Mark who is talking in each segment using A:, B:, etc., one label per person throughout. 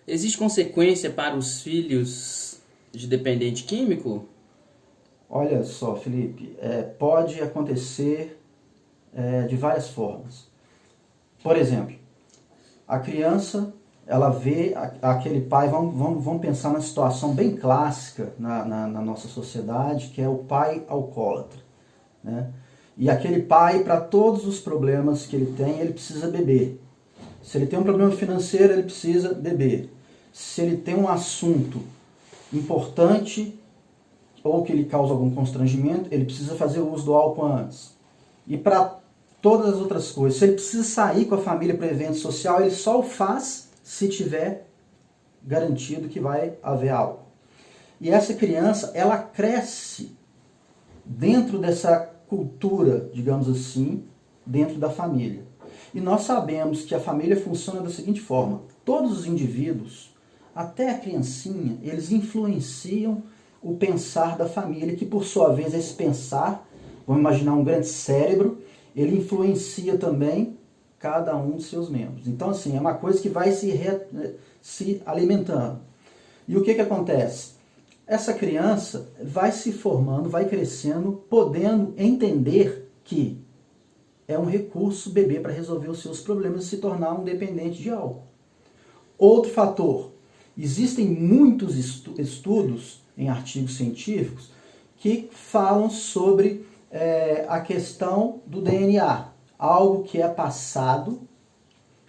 A: Existe consequência para os filhos de dependente químico?
B: Olha só, Felipe, pode acontecer de várias formas. Por exemplo, a criança, ela vê aquele pai, vamos pensar na situação bem clássica na nossa sociedade, que é o pai alcoólatra, né? E aquele pai, para todos os problemas que ele tem, ele precisa beber. Se ele tem um problema financeiro, ele precisa beber. Se ele tem um assunto importante ou que lhe causa algum constrangimento, ele precisa fazer o uso do álcool antes. E para todas as outras coisas, se ele precisa sair com a família para evento social, ele só o faz se tiver garantido que vai haver álcool. E essa criança, ela cresce dentro dessa cultura, digamos assim, dentro da família. E nós sabemos que a família funciona da seguinte forma: todos os indivíduos, até a criancinha, eles influenciam o pensar da família, que por sua vez esse pensar, vamos imaginar um grande cérebro, ele influencia também cada um de seus membros. Então, assim, é uma coisa que vai se alimentando. E o que acontece? Essa criança vai se formando, vai crescendo, podendo entender que é um recurso beber para resolver os seus problemas e se tornar um dependente de álcool. Outro fator: existem muitos estudos em artigos científicos que falam sobre a questão do DNA, algo que é passado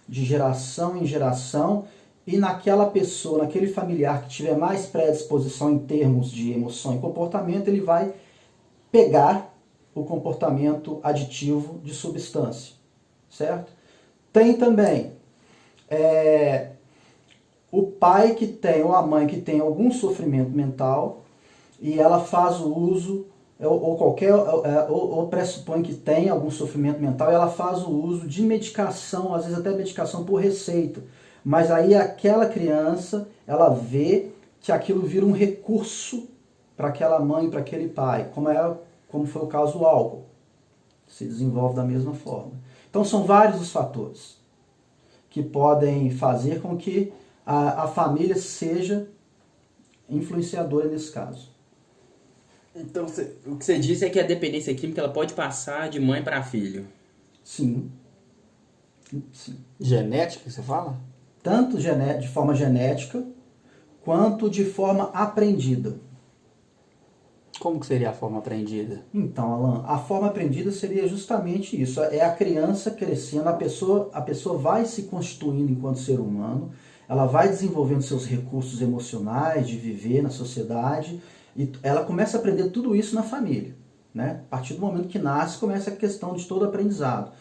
B: de geração em geração, e naquela pessoa, naquele familiar que tiver mais predisposição em termos de emoção e comportamento, ele vai pegar o comportamento aditivo de substância, certo? Tem também o pai que tem, ou a mãe que tem algum sofrimento mental, e ela faz o uso, ou pressupõe que tem algum sofrimento mental, e ela faz o uso de medicação, às vezes até medicação por receita. Mas aí aquela criança, ela vê que aquilo vira um recurso para aquela mãe, para aquele pai, como foi o caso do álcool. Se desenvolve da mesma forma. Então são vários os fatores que podem fazer com que a família seja influenciadora nesse caso.
A: Então, o que você disse é que a dependência química ela pode passar de mãe para filho.
B: Sim. Sim.
C: Genética, você fala?
B: Tanto de forma genética, quanto de forma aprendida.
C: Como que seria a forma aprendida?
B: Então, Alan, a forma aprendida seria justamente isso. É a criança crescendo, a pessoa vai se constituindo enquanto ser humano, ela vai desenvolvendo seus recursos emocionais de viver na sociedade, e ela começa a aprender tudo isso na família, né? A partir do momento que nasce, começa a questão de todo aprendizado.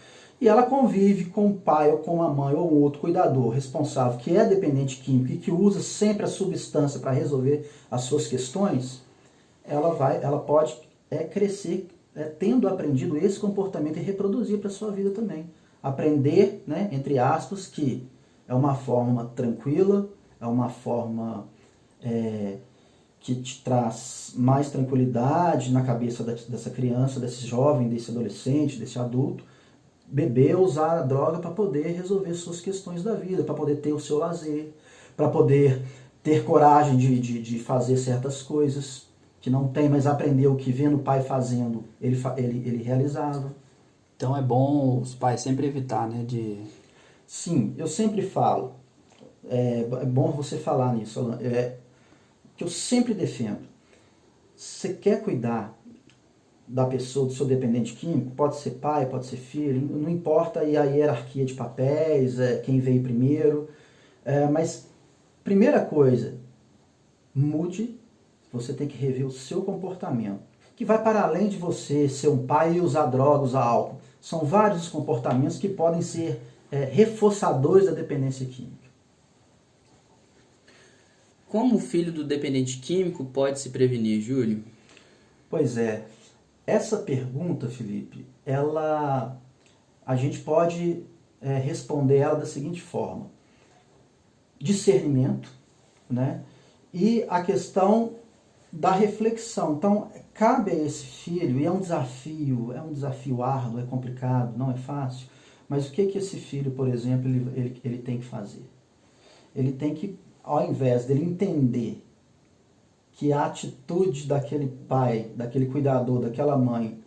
B: E ela convive com o pai ou com a mãe ou um outro cuidador responsável que é dependente químico e que usa sempre a substância para resolver as suas questões. Ela pode crescer tendo aprendido esse comportamento e reproduzir para a sua vida também. Aprender, né, entre aspas, que é uma forma tranquila, é uma forma que te traz mais tranquilidade na cabeça dessa criança, desse jovem, desse adolescente, desse adulto, beber ou usar a droga para poder resolver suas questões da vida, para poder ter o seu lazer, para poder ter coragem de fazer certas coisas que não tem, mas aprendeu que vendo o pai fazendo, ele realizava.
C: Então é bom os pais sempre evitar, né?
B: Sim, eu sempre falo, é bom você falar nisso, Alan, que eu sempre defendo. Você quer cuidar da pessoa, do seu dependente químico, pode ser pai, pode ser filho, não importa aí a hierarquia de papéis, quem veio primeiro, mas primeira coisa, mude. Você tem que rever o seu comportamento, que vai para além de você ser um pai e usar drogas, usar álcool. São vários os comportamentos que podem ser reforçadores da dependência química.
A: Como o filho do dependente químico pode se prevenir, Júlio?
B: Pois é, essa pergunta, Felipe, a gente pode responder ela da seguinte forma: discernimento, né? E a questão da reflexão. Então, cabe a esse filho, e é um desafio árduo, é complicado, não é fácil, mas o que esse filho, por exemplo, ele tem que fazer? Ele tem que ao invés dele entender que a atitude daquele pai, daquele cuidador, daquela mãe,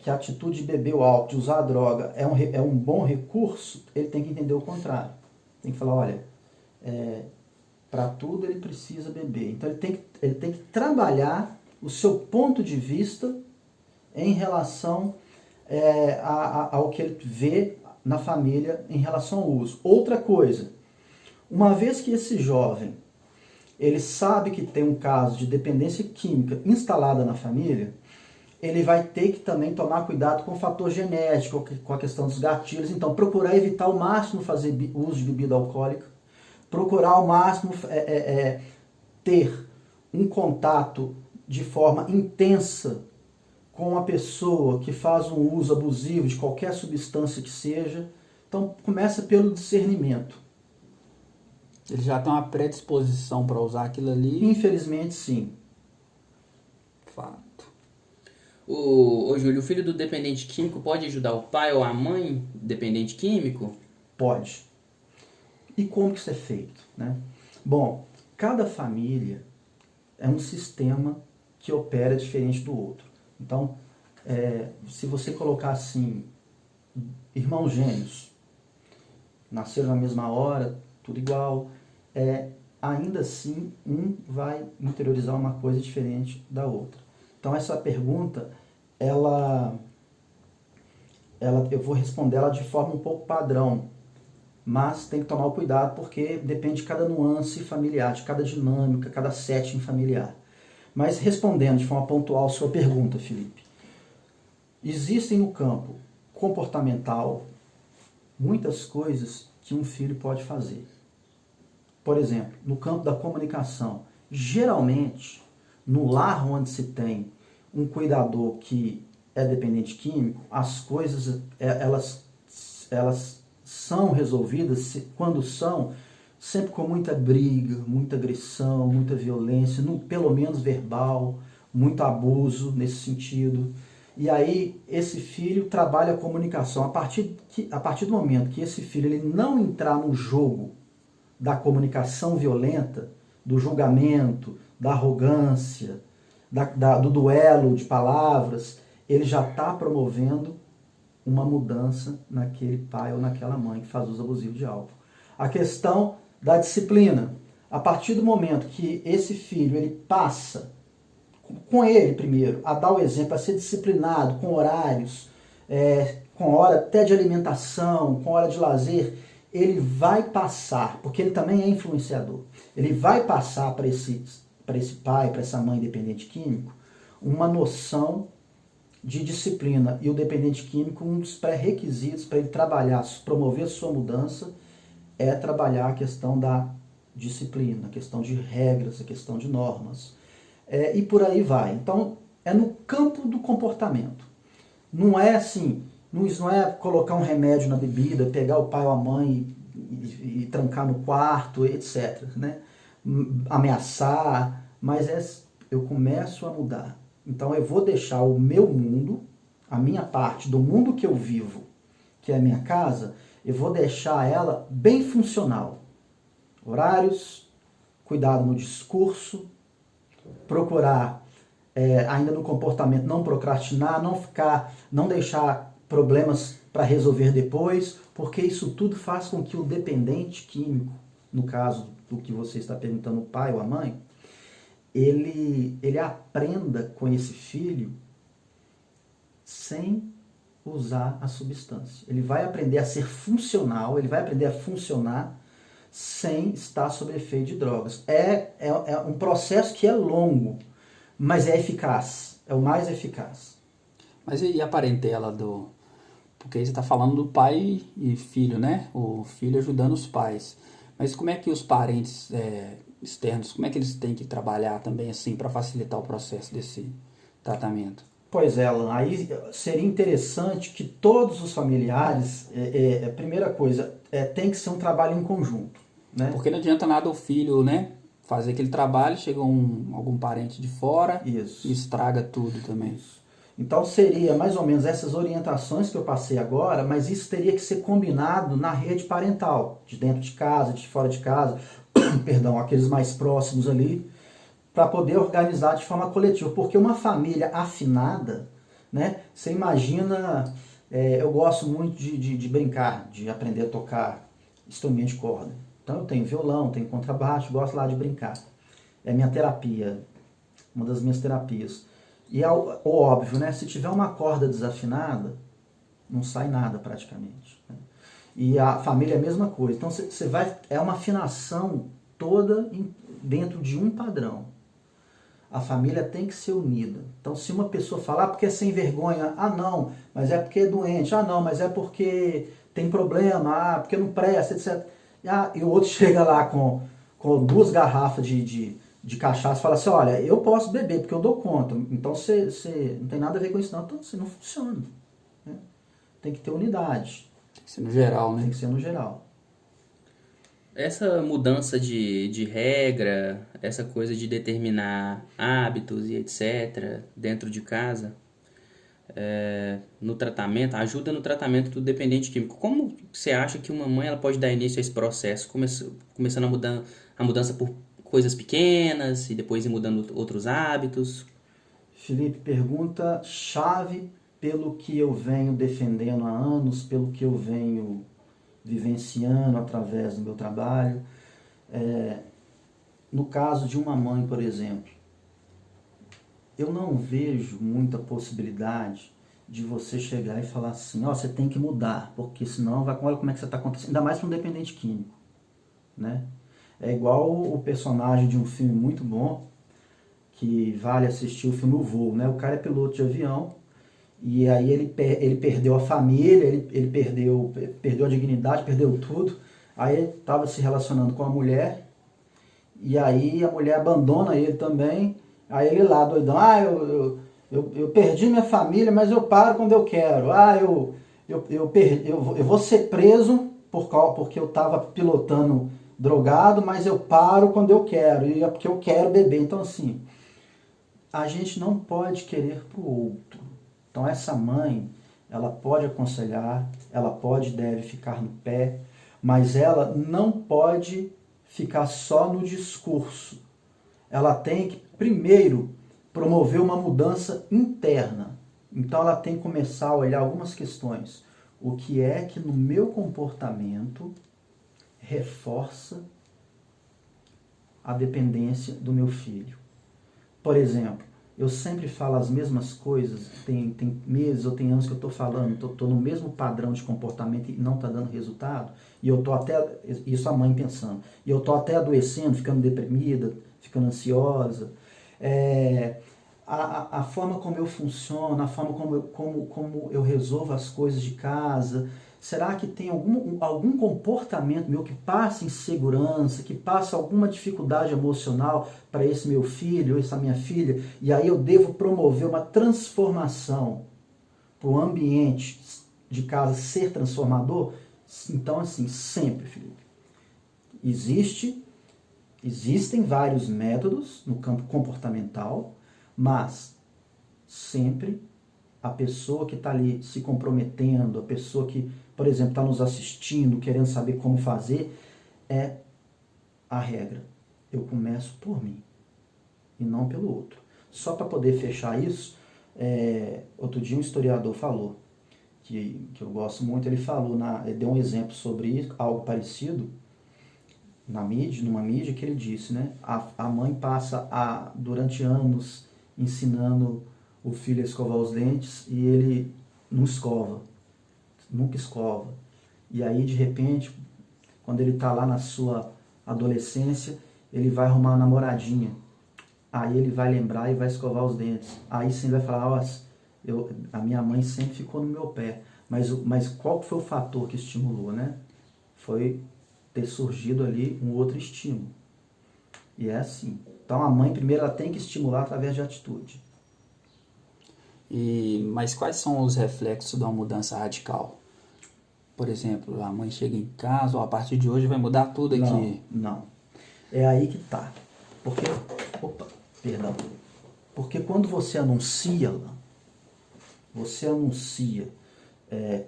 B: que a atitude de beber o álcool, de usar a droga, é um bom recurso, ele tem que entender o contrário. Tem que falar, olha, para tudo ele precisa beber. Então ele tem que trabalhar o seu ponto de vista em relação ao que ele vê na família em relação ao uso. Outra coisa, uma vez que esse jovem ele sabe que tem um caso de dependência química instalada na família, ele vai ter que também tomar cuidado com o fator genético, com a questão dos gatilhos. Então, procurar evitar ao máximo fazer uso de bebida alcoólica, procurar ao máximo ter um contato de forma intensa com a pessoa que faz um uso abusivo de qualquer substância que seja. Então, começa pelo discernimento.
C: Ele já tem uma predisposição para usar aquilo ali?
B: Infelizmente, sim.
C: Fato.
A: Ô Júlio, o filho do dependente químico pode ajudar o pai ou a mãe dependente químico?
B: Pode. E como que isso é feito, né? Bom, cada família é um sistema que opera diferente do outro. Então, se você colocar assim, irmãos gêmeos, nasceram na mesma hora, tudo igual, ainda assim um vai interiorizar uma coisa diferente da outra. Então essa pergunta, eu vou responder ela de forma um pouco padrão, mas tem que tomar o cuidado porque depende de cada nuance familiar, de cada dinâmica, cada setting familiar. Mas respondendo de forma pontual a sua pergunta, Felipe, existem no campo comportamental muitas coisas que um filho pode fazer. Por exemplo, no campo da comunicação, geralmente, no lar onde se tem um cuidador que é dependente químico, as coisas elas são resolvidas, quando são, sempre com muita briga, muita agressão, muita violência, pelo menos verbal, muito abuso nesse sentido. E aí esse filho trabalha a comunicação. A partir do momento que esse filho ele não entrar no jogo da comunicação violenta, do julgamento, da arrogância, do duelo de palavras, ele já está promovendo uma mudança naquele pai ou naquela mãe que faz uso abusivo de álcool. A questão da disciplina. A partir do momento que esse filho ele passa, com ele primeiro, a dar o exemplo, a ser disciplinado, com horários, com hora até de alimentação, com hora de lazer, ele vai passar, porque ele também é influenciador, ele vai passar para esse pai, para essa mãe dependente químico, uma noção de disciplina. E o dependente químico, um dos pré-requisitos para ele trabalhar, promover a sua mudança, é trabalhar a questão da disciplina, a questão de regras, a questão de normas. E por aí vai. Então, é no campo do comportamento. Não é assim, não é colocar um remédio na bebida, pegar o pai ou a mãe e trancar no quarto, etc. Né? Ameaçar, mas eu começo a mudar. Então eu vou deixar o meu mundo, a minha parte do mundo que eu vivo, que é a minha casa, eu vou deixar ela bem funcional. Horários, cuidado no discurso, procurar ainda no comportamento não procrastinar, não deixar problemas para resolver depois, porque isso tudo faz com que o dependente químico, no caso do que você está perguntando, o pai ou a mãe, ele aprenda com esse filho sem usar a substância. Ele vai aprender a ser funcional, ele vai aprender a funcionar sem estar sob efeito de drogas. É um processo que é longo, mas é eficaz, é o mais eficaz.
C: Mas e a parentela porque aí você está falando do pai e filho, né? O filho ajudando os pais. Mas como é que os parentes externos, como é que eles têm que trabalhar também assim para facilitar o processo desse tratamento?
B: Pois é, Alan, aí seria interessante que todos os familiares, a primeira coisa, tem que ser um trabalho em conjunto. Né?
C: Porque não adianta nada o filho, né, fazer aquele trabalho, chega algum parente de fora
B: Isso.
C: E estraga tudo também.
B: Isso. Então seria mais ou menos essas orientações que eu passei agora, mas isso teria que ser combinado na rede parental, de dentro de casa, de fora de casa, perdão, aqueles mais próximos ali, para poder organizar de forma coletiva. Porque uma família afinada, né? Você imagina, eu gosto muito de brincar, de aprender a tocar instrumento de corda. Então eu tenho violão, tenho contrabaixo, gosto lá de brincar. É minha terapia, uma das minhas terapias. E é o óbvio, né? Se tiver uma corda desafinada, não sai nada praticamente, né? E a família é a mesma coisa. Então você vai, é uma afinação toda dentro de um padrão. A família tem que ser unida. Então se uma pessoa falar, porque é sem vergonha, ah não, mas é porque é doente, ah não, mas é porque tem problema, ah, porque não presta, etc. E o outro chega lá com 2 garrafas de cachaça e fala assim, olha, eu posso beber porque eu dou conta. Então você não tem nada a ver com isso não. Então assim, não funciona, né? Tem que ter unidade.
C: Tem que ser no geral, né?
B: Tem que ser no geral.
A: Essa mudança de regra, essa coisa de determinar hábitos e etc. dentro de casa, no tratamento, ajuda no tratamento do dependente químico. Como você acha que uma mãe ela pode dar início a esse processo, começando a mudança por coisas pequenas e depois ir mudando outros hábitos?
B: Felipe, pergunta chave pelo que eu venho defendendo há anos, pelo que eu venho vivenciando através do meu trabalho. No caso de uma mãe, por exemplo, eu não vejo muita possibilidade de você chegar e falar assim, ó, você tem que mudar, porque senão olha como é que você está acontecendo, ainda mais para um dependente químico, né? É igual o personagem de um filme muito bom, que vale assistir o filme O Voo, né? O cara é piloto de avião, e aí ele perdeu a família, ele perdeu a dignidade, perdeu tudo. Aí ele estava se relacionando com a mulher, e aí a mulher abandona ele também. Aí ele lá, doidão, eu perdi minha família, mas eu paro quando eu quero. Eu vou ser preso porque eu estava pilotando drogado, mas eu paro quando eu quero, e é porque eu quero beber. Então assim, a gente não pode querer pro outro. Então essa mãe, ela pode aconselhar, ela pode e deve ficar no pé, mas ela não pode ficar só no discurso. Ela tem que, primeiro, promover uma mudança interna. Então ela tem que começar a olhar algumas questões. O que é que no meu comportamento reforça a dependência do meu filho? Por exemplo, eu sempre falo as mesmas coisas, tem meses ou tem anos que eu estou falando, estou no mesmo padrão de comportamento e não está dando resultado, e eu estou até, isso a mãe pensando, e eu estou até adoecendo, ficando deprimida, ficando ansiosa. A forma como eu funciono, a forma como eu resolvo as coisas de casa, será que tem algum comportamento meu que passa insegurança, que passa alguma dificuldade emocional para esse meu filho, essa minha filha, e aí eu devo promover uma transformação para o ambiente de casa ser transformador? Então assim, sempre, Felipe, existem vários métodos no campo comportamental, mas sempre a pessoa que está ali se comprometendo, a pessoa que, por exemplo, está nos assistindo, querendo saber como fazer, é a regra. Eu começo por mim e não pelo outro. Só para poder fechar isso, outro dia um historiador falou, que eu gosto muito, ele deu um exemplo sobre isso, algo parecido, numa mídia, que ele disse, né? A mãe passa durante anos ensinando o filho a escovar os dentes e ele não escova, nunca escova. E aí, de repente, quando ele está lá na sua adolescência, ele vai arrumar uma namoradinha. Aí ele vai lembrar e vai escovar os dentes. Aí sim vai falar, a minha mãe sempre ficou no meu pé. Mas qual foi o fator que estimulou, né? Foi ter surgido ali um outro estímulo. E é assim. Então a mãe primeiro ela tem que estimular através de atitude.
C: Mas quais são os reflexos de uma mudança radical? Por exemplo, a mãe chega em casa, a partir de hoje vai mudar tudo aqui.
B: Não. É aí que tá. Porque quando você anuncia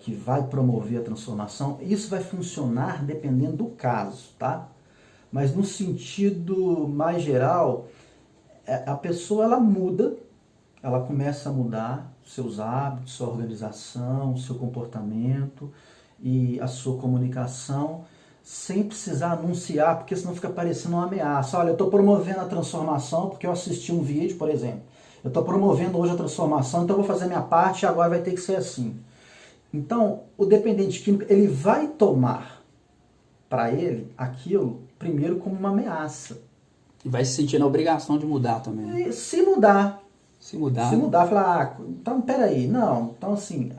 B: que vai promover a transformação, isso vai funcionar dependendo do caso, tá? mas no sentido mais geral, a pessoa ela muda, ela começa a mudar seus hábitos, sua organização, seu comportamento e a sua comunicação, sem precisar anunciar, porque senão fica parecendo uma ameaça. Olha, eu estou promovendo a transformação porque eu assisti um vídeo, por exemplo. Eu estou promovendo hoje a transformação, então eu vou fazer minha parte e agora vai ter que ser assim. Então, o dependente químico, ele vai tomar para ele aquilo primeiro como uma ameaça.
C: E vai se sentir na obrigação de mudar também.
B: E se mudar,
C: Se mudar.
B: Se mudar, falar, então peraí, não, então assim,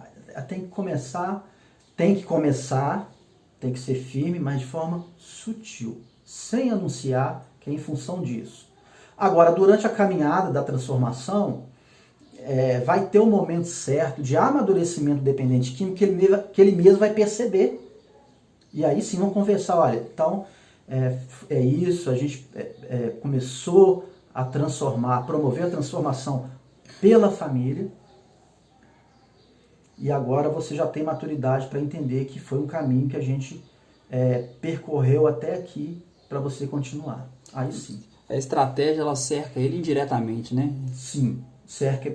B: tem que começar, tem que ser firme, mas de forma sutil, sem anunciar que é em função disso. Agora, durante a caminhada da transformação, vai ter um momento certo de amadurecimento do dependente químico que ele mesmo vai perceber. E aí sim vamos conversar, olha, então é isso, a gente começou a transformar, a promover a transformação pela família, e agora você já tem maturidade para entender que foi um caminho que a gente percorreu até aqui para você continuar. Aí sim.
C: A estratégia, ela cerca ele indiretamente, né?
B: Sim,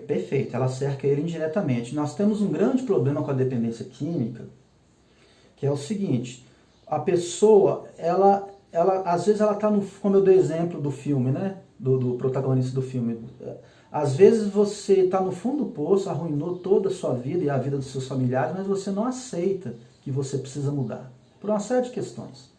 B: perfeito, ela cerca ele indiretamente. Nós temos um grande problema com a dependência química, que é o seguinte, a pessoa, ela às vezes ela está no, como eu dei exemplo do filme, né? Do protagonista do filme. Às vezes você está no fundo do poço, arruinou toda a sua vida e a vida dos seus familiares, mas você não aceita que você precisa mudar, por uma série de questões.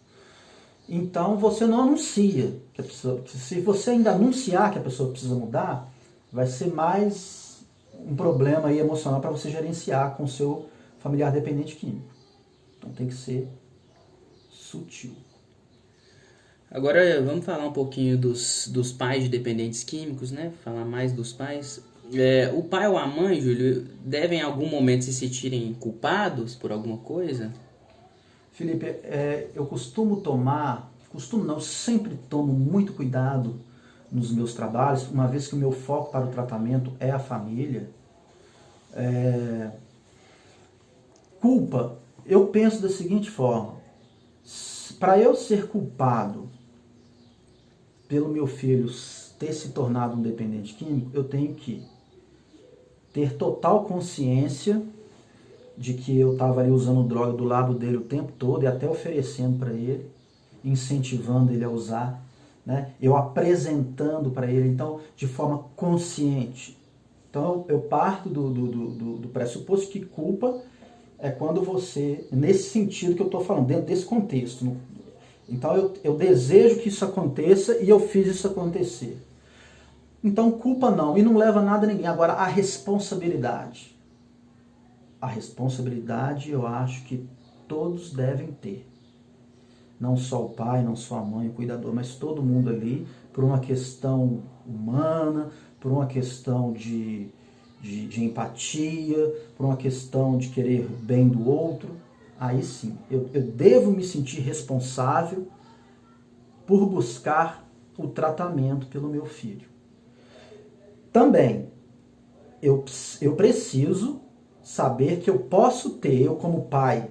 B: Então você não anuncia que a pessoa, que se você ainda anunciar que a pessoa precisa mudar, vai ser mais um problema aí emocional para você gerenciar com o seu familiar dependente químico. Então tem que ser sutil.
A: Agora vamos falar um pouquinho dos pais de dependentes químicos, né? Falar mais dos pais. O pai ou a mãe, Júlio, devem em algum momento se sentirem culpados por alguma coisa?
B: Felipe, eu sempre tomo muito cuidado nos meus trabalhos, uma vez que o meu foco para o tratamento é a família. Culpa, eu penso da seguinte forma, para eu ser culpado pelo meu filho ter se tornado um dependente químico, eu tenho que ter total consciência de que eu estava ali usando droga do lado dele o tempo todo e até oferecendo para ele, incentivando ele a usar, né? Eu apresentando para ele, então, de forma consciente. Então, eu parto do pressuposto que culpa é quando você, nesse sentido que eu estou falando, dentro desse contexto. Então, eu desejo que isso aconteça e eu fiz isso acontecer. Então, culpa não, e não leva nada a ninguém. Agora, a responsabilidade. A responsabilidade eu acho que todos devem ter. Não só o pai, não só a mãe, o cuidador, mas todo mundo ali, por uma questão humana, por uma questão de empatia, por uma questão de querer o bem do outro. Aí sim, eu devo me sentir responsável por buscar o tratamento pelo meu filho. Também, eu preciso saber que eu posso ter, eu como pai,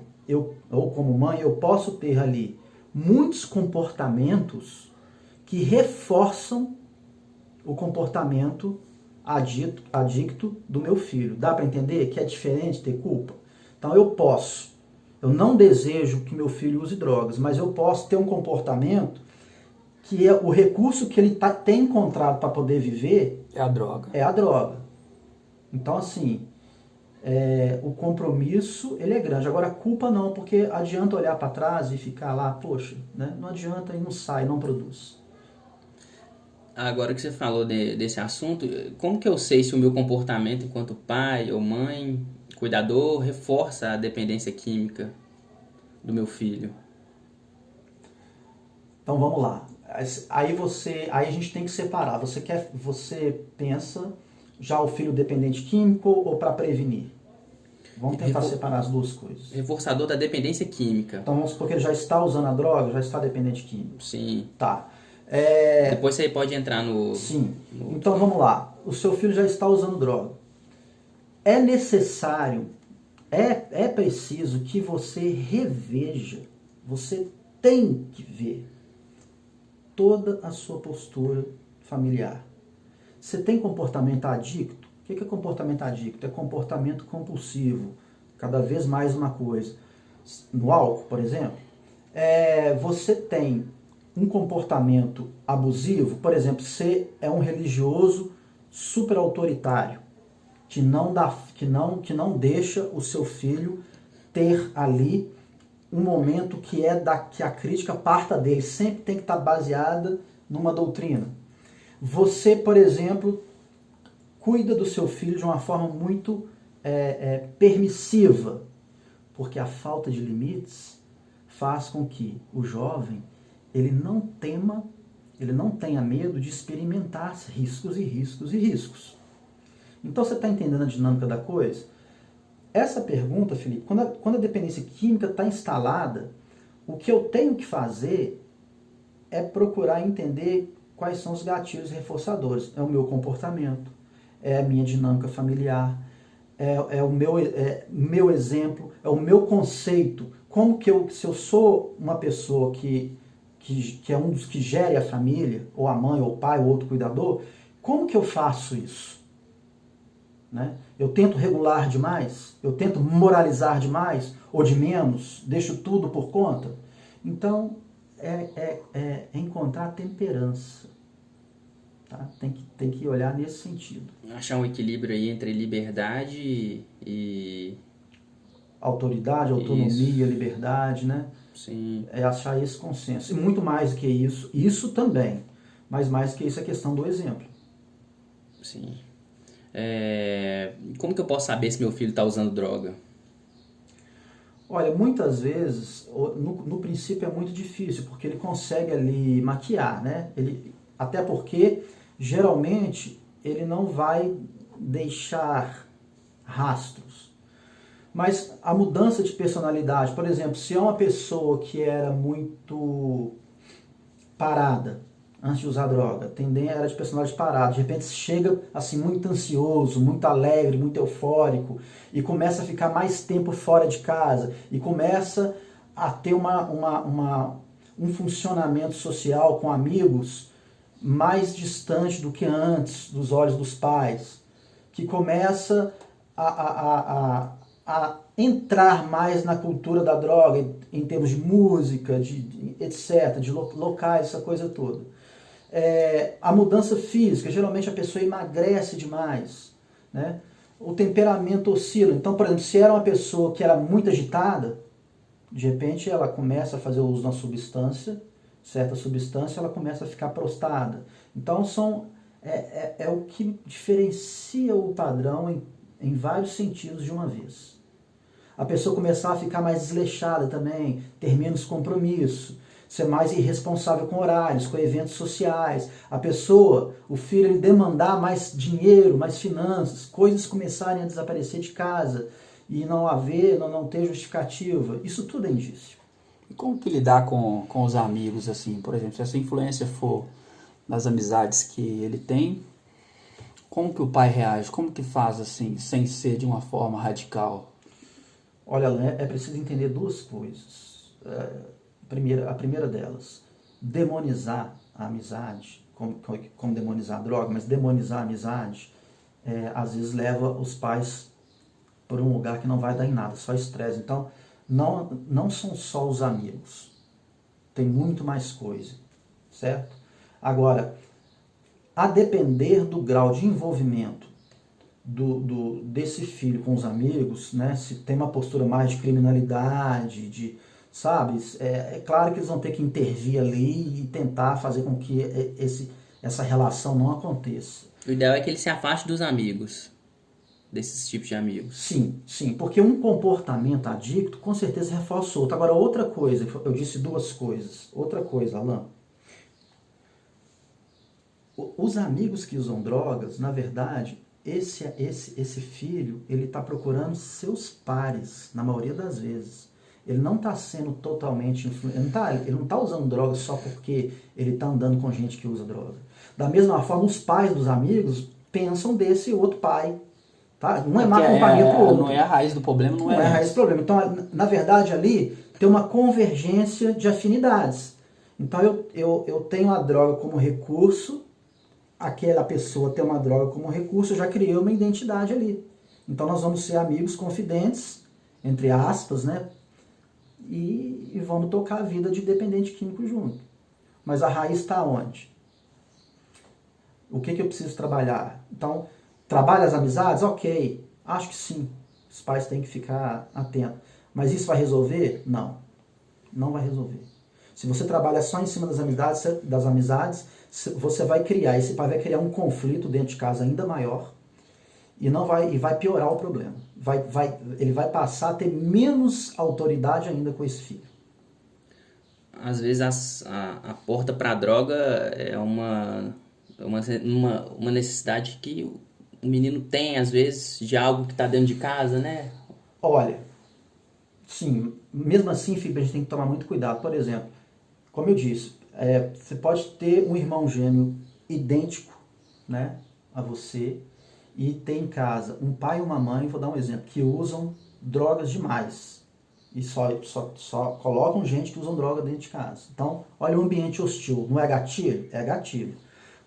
B: ou como mãe, eu posso ter ali muitos comportamentos que reforçam o comportamento adicto do meu filho. Dá para entender que é diferente ter culpa? Então eu não desejo que meu filho use drogas, mas eu posso ter um comportamento que é o recurso que ele tem encontrado para poder viver
C: é a droga.
B: É a droga. Então, assim, o compromisso, ele é grande. Agora, a culpa não, porque adianta olhar para trás e ficar lá, poxa, né? Não adianta e não sai, não produz.
A: Agora que você falou desse assunto, como que eu sei se o meu comportamento enquanto pai ou mãe, cuidador, reforça a dependência química do meu filho?
B: Então vamos lá. Aí a gente tem que separar. Você pensa já o filho dependente químico ou para prevenir? Vamos tentar separar as duas coisas.
A: Reforçador da dependência química.
B: Então vamos supor que ele já está usando a droga, já está dependente químico.
A: Sim.
B: Tá.
A: Depois você pode entrar no...
B: Sim. Então vamos lá. O seu filho já está usando droga. É necessário, é preciso que você reveja. Você tem que ver toda a sua postura familiar. Você tem comportamento adicto? O que é comportamento adicto? É comportamento compulsivo, cada vez mais uma coisa. No álcool, por exemplo, você tem um comportamento abusivo, por exemplo, você é um religioso super autoritário, que não deixa o seu filho ter ali um momento que a crítica parta dele, sempre tem que estar baseada numa doutrina. Você, por exemplo, cuida do seu filho de uma forma muito permissiva, porque a falta de limites faz com que o jovem ele não tenha medo de experimentar riscos e riscos e riscos. Então você está entendendo a dinâmica da coisa? Essa pergunta, Felipe, quando a dependência química está instalada, o que eu tenho que fazer é procurar entender quais são os gatilhos reforçadores. É o meu comportamento, é a minha dinâmica familiar, é o meu exemplo, é o meu conceito. Como que se eu sou uma pessoa que é um dos que gere a família, ou a mãe, ou o pai, ou outro cuidador, como que eu faço isso? Né? Eu tento regular demais? Eu tento moralizar demais? Ou de menos? Deixo tudo por conta? Então, é encontrar temperança. Tá? Tem que olhar nesse sentido.
A: Achar um equilíbrio aí entre liberdade e...
B: Autoridade, autonomia,
A: Isso.
B: liberdade, né?
A: Sim.
B: É achar esse consenso. E muito mais do que isso também. Mas mais do que isso é a questão do exemplo.
A: Sim. Como que eu posso saber se meu filho está usando droga?
B: Olha, muitas vezes, no princípio é muito difícil, porque ele consegue ali maquiar, né? Até porque, geralmente, ele não vai deixar rastros. Mas a mudança de personalidade, por exemplo, se é uma pessoa que era muito parada antes de usar droga, era de personalidade parada, de repente chega assim muito ansioso, muito alegre, muito eufórico e começa a ficar mais tempo fora de casa e começa a ter um funcionamento social com amigos mais distante do que antes dos olhos dos pais, que começa a entrar mais na cultura da droga, em termos de música, etc., de locais, essa coisa toda. A mudança física, geralmente a pessoa emagrece demais, né? O temperamento oscila. Então, por exemplo, se era uma pessoa que era muito agitada, de repente ela começa a fazer uso de uma substância, certa substância, ela começa a ficar prostrada. Então, é o que diferencia o padrão em vários sentidos de uma vez. A pessoa começar a ficar mais desleixada também, ter menos compromisso, ser mais irresponsável com horários, com eventos sociais. A pessoa, o filho, ele demandar mais dinheiro, mais finanças, coisas começarem a desaparecer de casa e não ter justificativa. Isso tudo é indício.
C: E como que lidar com os amigos, assim? Por exemplo, se essa influência for das amizades que ele tem, como que o pai reage? Como que faz, assim, sem ser de uma forma radical?
B: Olha, é preciso entender duas coisas. A primeira delas, demonizar a amizade, como demonizar a droga, mas demonizar a amizade, às vezes leva os pais por um lugar que não vai dar em nada, só estresse. Então, não são só os amigos, tem muito mais coisa, certo? Agora, a depender do grau de envolvimento desse filho com os amigos, né, se tem uma postura mais de criminalidade, sabe? É claro que eles vão ter que intervir ali e tentar fazer com que essa relação não aconteça.
A: O ideal é que ele se afaste dos amigos, desses tipos de amigos.
B: Sim, porque um comportamento adicto com certeza reforça outro. Agora, outra coisa, eu disse duas coisas. Outra coisa, Alan. Os amigos que usam drogas, na verdade, esse filho, ele está procurando seus pares, na maioria das vezes. Ele não está sendo totalmente influente, ele não está usando droga só porque ele está andando com gente que usa droga. Da mesma forma, os pais dos amigos pensam desse outro pai. Tá? Não é má companhia para o outro.
C: Não é a raiz do problema, não é
B: a raiz do problema. Então, na verdade, ali tem uma convergência de afinidades. Então eu tenho a droga como recurso, aquela pessoa tem uma droga como recurso, eu já criei uma identidade ali. Então nós vamos ser amigos confidentes, entre aspas, né? E vamos tocar a vida de dependente químico junto. Mas a raiz está onde? O que eu preciso trabalhar? Então, trabalha as amizades? Ok, acho que sim. Os pais têm que ficar atentos. Mas isso vai resolver? Não. Não vai resolver. Se você trabalha só em cima das amizades, você vai criar, esse pai vai criar um conflito dentro de casa ainda maior e vai piorar o problema. Ele vai passar a ter menos autoridade ainda com esse filho.
A: Às vezes a porta para a droga é uma necessidade que o menino tem, às vezes, de algo que está dentro de casa, né?
B: Olha, sim, mesmo assim, Felipe, a gente tem que tomar muito cuidado. Por exemplo, como eu disse, você pode ter um irmão gêmeo idêntico, né, a você e ter em casa um pai e uma mãe, vou dar um exemplo, que usam drogas demais. E só colocam gente que usam droga dentro de casa. Então, olha o ambiente hostil. Não é gatilho? É gatilho.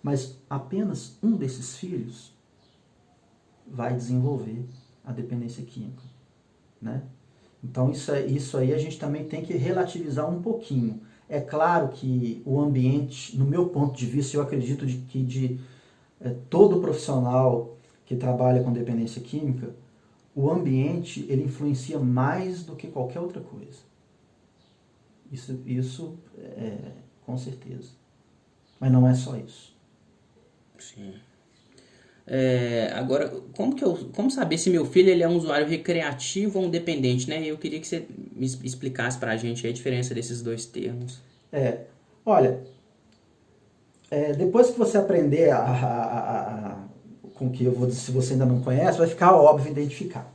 B: Mas apenas um desses filhos vai desenvolver a dependência química, né? Então isso aí a gente também tem que relativizar um pouquinho. É claro que o ambiente, no meu ponto de vista, eu acredito que todo profissional que trabalha com dependência química, o ambiente ele influencia mais do que qualquer outra coisa. Isso com certeza. Mas não é só isso.
A: Sim. Agora, como saber se meu filho ele é um usuário recreativo ou um dependente, né? Eu queria que você me explicasse pra gente a diferença desses dois termos.
B: Olha, depois que você aprender com o que eu vou dizer, se você ainda não conhece, vai ficar óbvio identificar.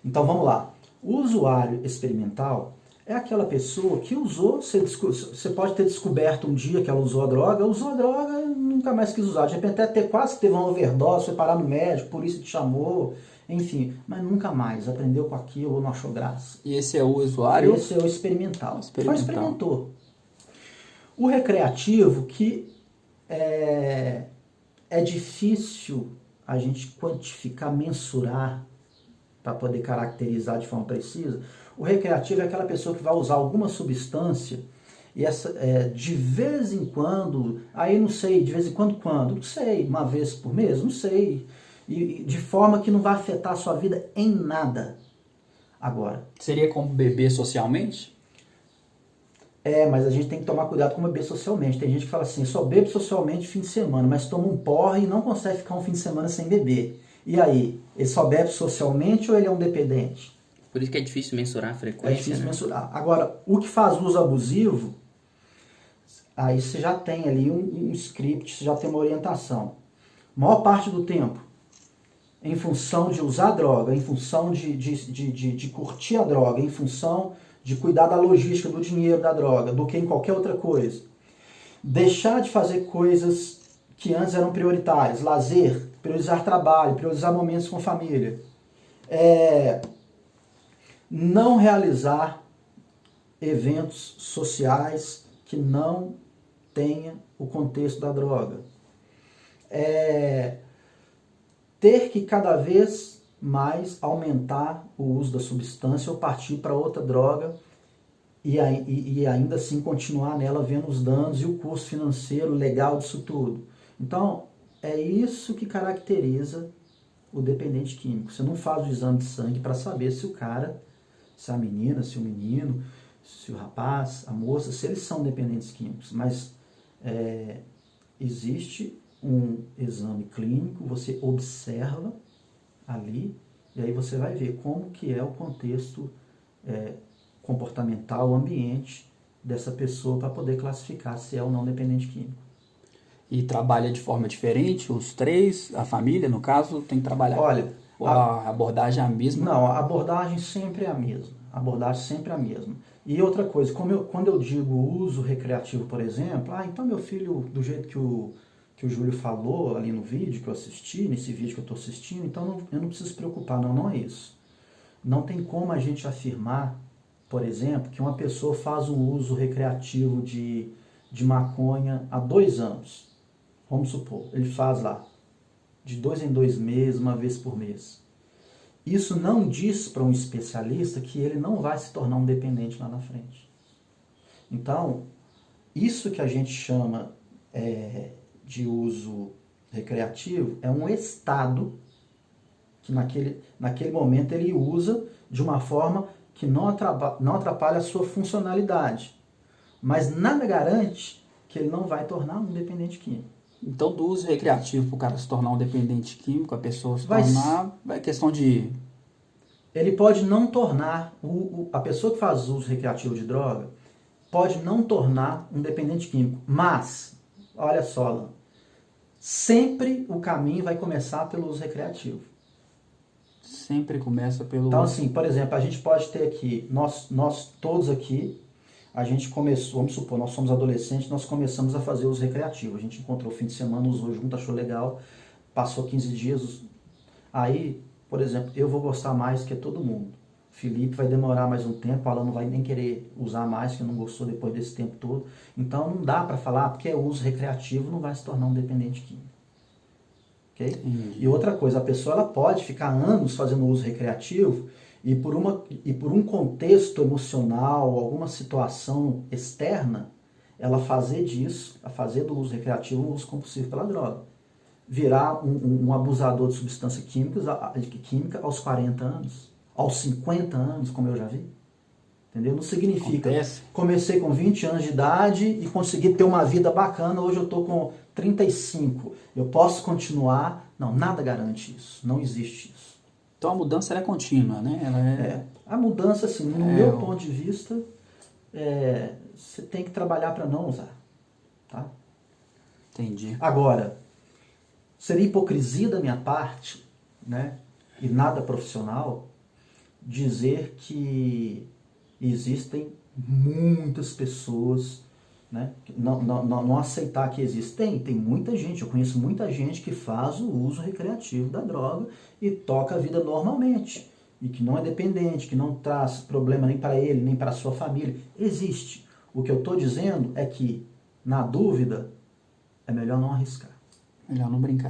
B: Então vamos lá. O usuário experimental é aquela pessoa que usou, você pode ter descoberto um dia que ela usou a droga e nunca mais quis usar. De repente até quase teve uma overdose, foi parar no médico, por isso te chamou, enfim, mas nunca mais aprendeu com aquilo ou não achou graça.
C: E esse é o usuário?
B: Esse é o experimental. Só experimentou. O recreativo, que é difícil a gente quantificar, mensurar, para poder caracterizar de forma precisa. O recreativo é aquela pessoa que vai usar alguma substância e de vez em quando, aí não sei, de vez em quando, não sei, uma vez por mês, não sei, e de forma que não vai afetar a sua vida em nada. Agora.
C: Seria como beber socialmente?
B: Mas a gente tem que tomar cuidado com beber socialmente. Tem gente que fala assim, só bebo socialmente fim de semana, mas toma um porre e não consegue ficar um fim de semana sem beber. E aí, ele só bebe socialmente ou ele é um dependente?
A: Por isso que é difícil mensurar a frequência.
B: É difícil mensurar. Agora, o que faz uso abusivo, aí você já tem ali um script, você já tem uma orientação. Maior parte do tempo, em função de usar droga, em função de curtir a droga, em função de cuidar da logística, do dinheiro da droga, do que em qualquer outra coisa. Deixar de fazer coisas que antes eram prioritárias, lazer, priorizar trabalho, priorizar momentos com família. Não realizar eventos sociais que não tenha o contexto da droga. Ter que cada vez mais aumentar o uso da substância ou partir para outra droga e ainda assim continuar nela vendo os danos e o custo financeiro legal disso tudo. Então, é isso que caracteriza o dependente químico. Você não faz o exame de sangue para saber se o cara, se a menina, se o menino, se o rapaz, a moça, se eles são dependentes químicos. Mas existe um exame clínico, você observa ali e aí você vai ver como que é o contexto comportamental, o ambiente dessa pessoa para poder classificar se é ou não dependente químico.
C: E trabalha de forma diferente, os três, a família, no caso, tem que trabalhar.
B: Olha,
C: a abordagem é a mesma?
B: Não, a abordagem sempre é a mesma. A abordagem sempre é a mesma. E outra coisa, quando eu digo uso recreativo, por exemplo, então meu filho, do jeito que o Júlio falou ali no vídeo que eu assisti, nesse vídeo que eu estou assistindo, então eu não preciso se preocupar, não é isso. Não tem como a gente afirmar, por exemplo, que uma pessoa faz um uso recreativo de de maconha há 2 anos, vamos supor, ele faz lá, de 2 em 2 meses, uma vez por mês. Isso não diz para um especialista que ele não vai se tornar um dependente lá na frente. Então, isso que a gente chama de uso recreativo é um estado que naquele momento ele usa de uma forma que não atrapalha a sua funcionalidade. Mas nada garante que ele não vai tornar um dependente químico.
C: Então, do uso recreativo para o cara se tornar um dependente químico, a pessoa se tornar, é questão de...
B: Ele pode não tornar, a pessoa que faz uso recreativo de droga, pode não tornar um dependente químico. Mas, olha só, Alan, sempre o caminho vai começar pelo uso recreativo.
C: Sempre começa pelo...
B: Então, assim, por exemplo, a gente pode ter aqui, nós todos aqui, a gente começou, vamos supor, nós somos adolescentes, nós começamos a fazer uso recreativo. A gente encontrou o fim de semana, usou junto, achou legal, passou 15 dias. Aí, por exemplo, eu vou gostar mais que todo mundo. Felipe vai demorar mais um tempo, Alan não vai nem querer usar mais, porque não gostou depois desse tempo todo. Então não dá para falar, porque é uso recreativo, não vai se tornar um dependente químico. Okay? E outra coisa, a pessoa ela pode ficar anos fazendo uso recreativo e por um contexto emocional, alguma situação externa, ela fazer disso, a fazer do uso recreativo um uso compulsivo pela droga. Virar um abusador de substância química aos 40 anos, aos 50 anos, como eu já vi. Entendeu? Não significa, comecei com 20 anos de idade e consegui ter uma vida bacana, hoje eu estou com 35, eu posso continuar? Não, nada garante isso, não existe isso.
C: Então a mudança é contínua, né?
B: A mudança, assim, no meu ponto de vista, você tem que trabalhar para não usar. Tá?
C: Entendi.
B: Agora, seria hipocrisia da minha parte, né, e nada profissional, dizer que existem muitas pessoas, né, não aceitar que existem. Tem muita gente, eu conheço muita gente que faz o uso recreativo da droga e toca a vida normalmente, e que não é dependente, que não traz problema nem para ele, nem para a sua família. Existe. O que eu estou dizendo é que, na dúvida, é melhor não arriscar.
C: Melhor não brincar.